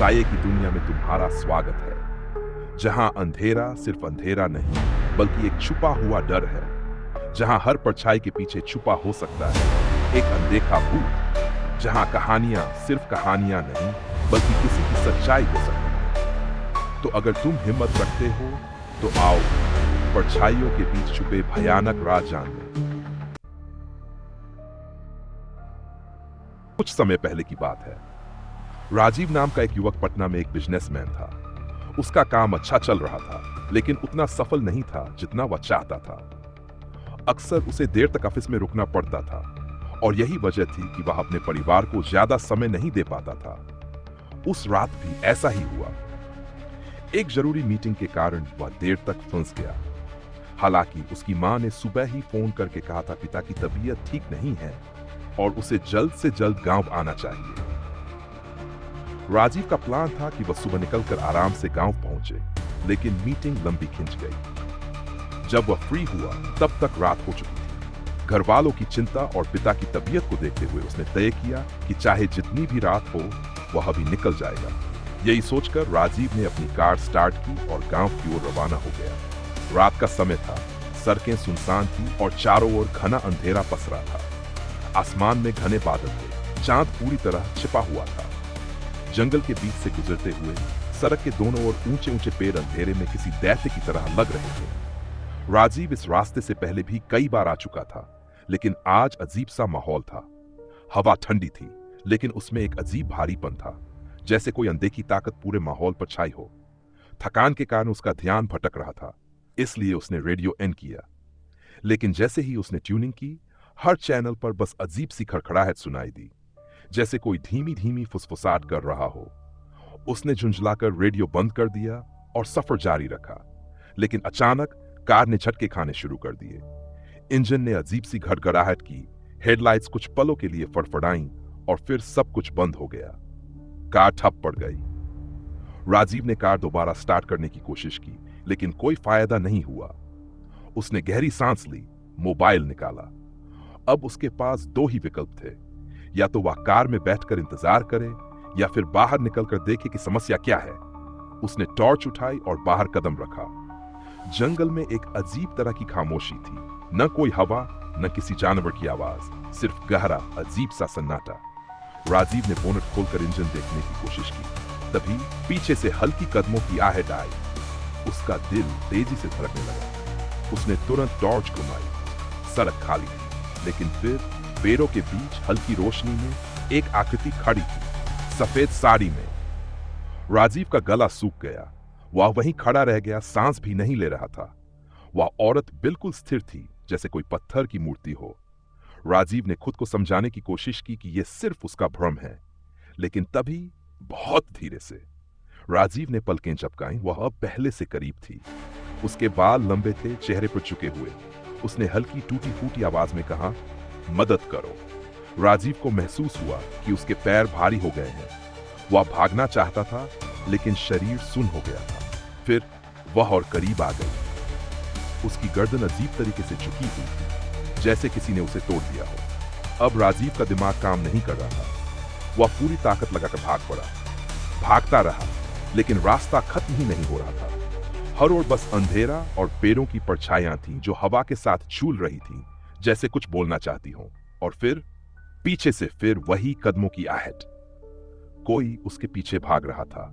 साये की दुनिया में तुम्हारा स्वागत है, जहां अंधेरा सिर्फ अंधेरा नहीं बल्कि एक छुपा हुआ डर है, जहां हर परछाई के पीछे छुपा हो सकता है एक अनदेखा भूत, जहां कहानियां सिर्फ कहानियां नहीं बल्कि किसी की सच्चाई हो सकती है। तो अगर तुम हिम्मत रखते हो तो आओ परछाइयों के बीच छुपे भयानक राज जान लें। कुछ समय पहले की बात है। राजीव नाम का एक युवक पटना में एक बिजनेसमैन था। उसका काम अच्छा चल रहा था, लेकिन उतना सफल नहीं था जितना वह चाहता था। अक्सर उसे देर तक ऑफिस में रुकना पड़ता था और यही वजह थी कि वह अपने परिवार को ज्यादा समय नहीं दे पाता था। उस रात भी ऐसा ही हुआ। एक जरूरी मीटिंग के कारण वह देर तक फंस गया। हालांकि उसकी मां ने सुबह ही फोन करके कहा था पिता की तबीयत ठीक नहीं है और उसे जल्द से जल्द गांव आना चाहिए। राजीव का प्लान था कि वह सुबह निकलकर आराम से गांव पहुंचे, लेकिन मीटिंग लंबी खिंच गई। जब वह फ्री हुआ तब तक रात हो चुकी थी। घर वालों की चिंता और पिता की तबीयत को देखते हुए उसने तय किया कि चाहे जितनी भी रात हो वह अभी निकल जाएगा। यही सोचकर राजीव ने अपनी कार स्टार्ट की और गांव की ओर रवाना हो गया। रात का समय था, सड़कें सुनसान थी और चारों ओर घना अंधेरा पसरा था। आसमान में घने बादल थे, चांद पूरी तरह छिपा हुआ था। जंगल के बीच से गुजरते हुए सड़क के दोनों ओर ऊंचे ऊंचे पेड़ अंधेरे में किसी दैत्य की तरह लग रहे थे। राजीव इस रास्ते से पहले भी कई बार आ चुका था, लेकिन आज अजीब सा माहौल था। हवा ठंडी थी, लेकिन उसमें एक अजीब भारीपन था, जैसे कोई अनदेखी ताकत पूरे माहौल पर छाई हो। थकान के कारण उसका ध्यान भटक रहा था, इसलिए उसने रेडियो ऑन किया। लेकिन जैसे ही उसने ट्यूनिंग की, हर चैनल पर बस अजीब सी खड़खड़ाहट सुनाई दी, जैसे कोई धीमी धीमी फुसफुसाहट कर रहा हो। उसने झुंझलाकर रेडियो बंद कर दिया और सफर जारी रखा, लेकिन अचानक कार ने झटके खाने शुरू कर दिए। इंजन ने अजीब सी घड़घड़ाहट की, हेडलाइट्स कुछ पलों के लिए फड़फड़ाईं और फिर सब कुछ बंद हो गया। कार ठप पड़ गई। राजीव ने कार दोबारा स्टार्ट करने की कोशिश की, लेकिन कोई फायदा नहीं हुआ। उसने गहरी सांस ली, मोबाइल निकाला। अब उसके पास दो ही विकल्प थे, या तो वह कार में बैठकर इंतजार करे या फिर बाहर निकलकर देखे कि समस्या क्या है। उसने टॉर्च उठाई और बाहर कदम रखा। जंगल में एक अजीब तरह की खामोशी थी, न कोई हवा, न किसी जानवर की आवाज, सिर्फ गहरा अजीब सा सन्नाटा। राजीव ने बोनट खोलकर इंजन देखने की कोशिश की। तभी पीछे से हल्की कदमों की आहट आई। उसका दिल तेजी से धड़कने लगा। उसने तुरंत टॉर्च घुमाई। सड़क खाली थी, लेकिन फिर पेड़ों के बीच हल्की रोशनी में एक आकृति खड़ी थी, सफेद साड़ी में। राजीव का गला सूख गया। वह वहीं खड़ा रह गया, सांस भी नहीं ले रहा था। वह औरत बिल्कुल स्थिर थी, जैसे कोई पत्थर की मूर्ति हो। राजीव ने खुद को समझाने की कोशिश की कि यह सिर्फ उसका भ्रम है, लेकिन तभी बहुत धीरे से राजीव ने पलकें झपकाईं। वह अब पहले से करीब थी। उसके बाल लंबे थे, चेहरे पर झुके हुए। उसने हल्की टूटी फूटी आवाज में कहा, मदद करो। राजीव को महसूस हुआ कि उसके पैर भारी हो गए हैं। वह भागना चाहता था, लेकिन शरीर सुन्न हो गया था। फिर वह और करीब आ गई। उसकी गर्दन अजीब तरीके से झुकी हुई थी, जैसे किसी ने उसे तोड़ दिया हो। अब राजीव का दिमाग काम नहीं कर रहा था। वह पूरी ताकत लगाकर भाग पड़ा। भागता रहा, लेकिन रास्ता खत्म ही नहीं हो रहा था। हर ओर बस अंधेरा और पेड़ों की परछाइयां थीं जो हवा के साथ झूल रही थीं, जैसे कुछ बोलना चाहती हो। और फिर पीछे से फिर वही कदमों की आहट। कोई उसके पीछे भाग रहा था।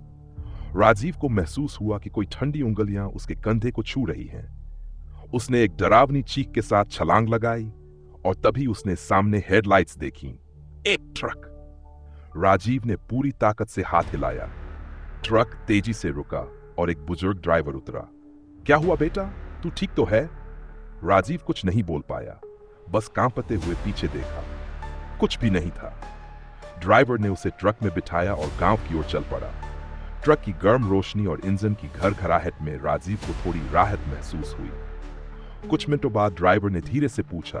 राजीव को महसूस हुआ कि कोई ठंडी उंगलियां उसके कंधे को छू रही हैं। उसने एक डरावनी चीख के साथ छलांग लगाई और तभी उसने सामने हेडलाइट्स देखी। एक ट्रक। राजीव ने पूरी ताकत से हाथ हिलाया। ट्रक तेजी से रुका और एक बुजुर्ग ड्राइवर उतरा। क्या हुआ बेटा, तू ठीक तो है? राजीव कुछ नहीं बोल पाया, बस कांपते हुए पीछे देखा। कुछ भी नहीं था। ड्राइवर ने उसे ट्रक में बिठाया और गांव की ओर चल पड़ा। ट्रक की गर्म रोशनी और इंजन की घरघराहट में राजीव को थोड़ी राहत महसूस हुई। कुछ मिनटों बाद ड्राइवर ने धीरे से पूछा,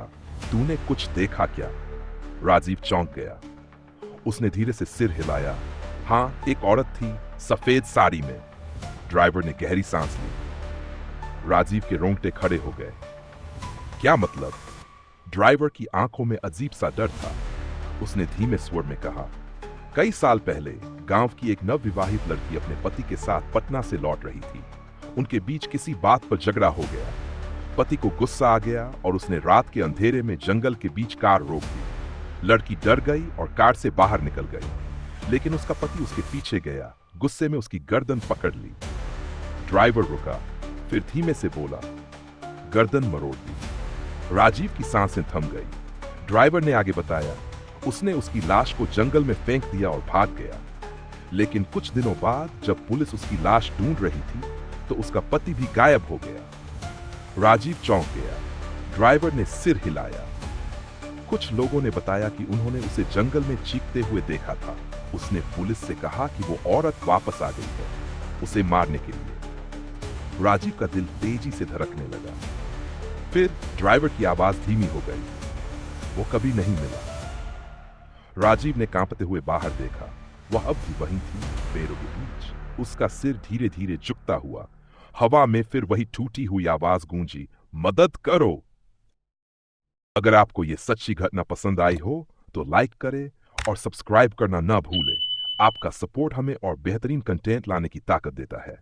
तूने कुछ देखा क्या? राजीव चौंक गया। उसने धीरे से सिर हिलाया। हाँ, एक औरत थी, सफेद साड़ी में। ड्राइवर ने गहरी सांस ली। राजीव के रोंगटे खड़े हो गए। क्या मतलब? ड्राइवर की आंखों में अजीब सा डर था। उसने धीमे स्वर में कहा, कई साल पहले गांव की एक नवविवाहित लड़की अपने पति के साथ पटना से लौट रही थी। उनके बीच किसी बात पर झगड़ा हो गया। पति को गुस्सा आ गया और उसने रात के अंधेरे में जंगल के बीच कार रोक दी। लड़की डर गई और कार से बाहर निकल गई, लेकिन उसका पति उसके पीछे गया। गुस्से में उसकी गर्दन पकड़ ली। ड्राइवर रुका, फिर धीमे से बोला, गर्दन मरोड़ दी। राजीव की सांसें थम गई। ड्राइवर ने आगे बताया, उसने उसकी लाश को जंगल में फेंक दिया और भाग गया। लेकिन कुछ दिनों बाद जब पुलिस उसकी लाश ढूंढ रही थी तो उसका पति भी गायब हो गया। राजीव चौंक गया। ड्राइवर ने सिर हिलाया। कुछ लोगों ने बताया कि उन्होंने उसे जंगल में चीखते हुए देखा था। उसने पुलिस से कहा कि वो औरत वापस आ गई है, उसे मारने के लिए। राजीव का दिल तेजी से धड़कने लगा। फिर ड्राइवर की आवाज धीमी हो गई। वो कभी नहीं मिला। राजीव ने कांपते हुए बाहर देखा। वह अब भी वहीं थी, पेड़ों के बीच। उसका सिर धीरे धीरे झुकता हुआ। हवा में फिर वही टूटी हुई आवाज गूंजी, मदद करो। अगर आपको यह सच्ची घटना पसंद आई हो तो लाइक करें और सब्सक्राइब करना ना भूलें। आपका सपोर्ट हमें और बेहतरीन कंटेंट लाने की ताकत देता है।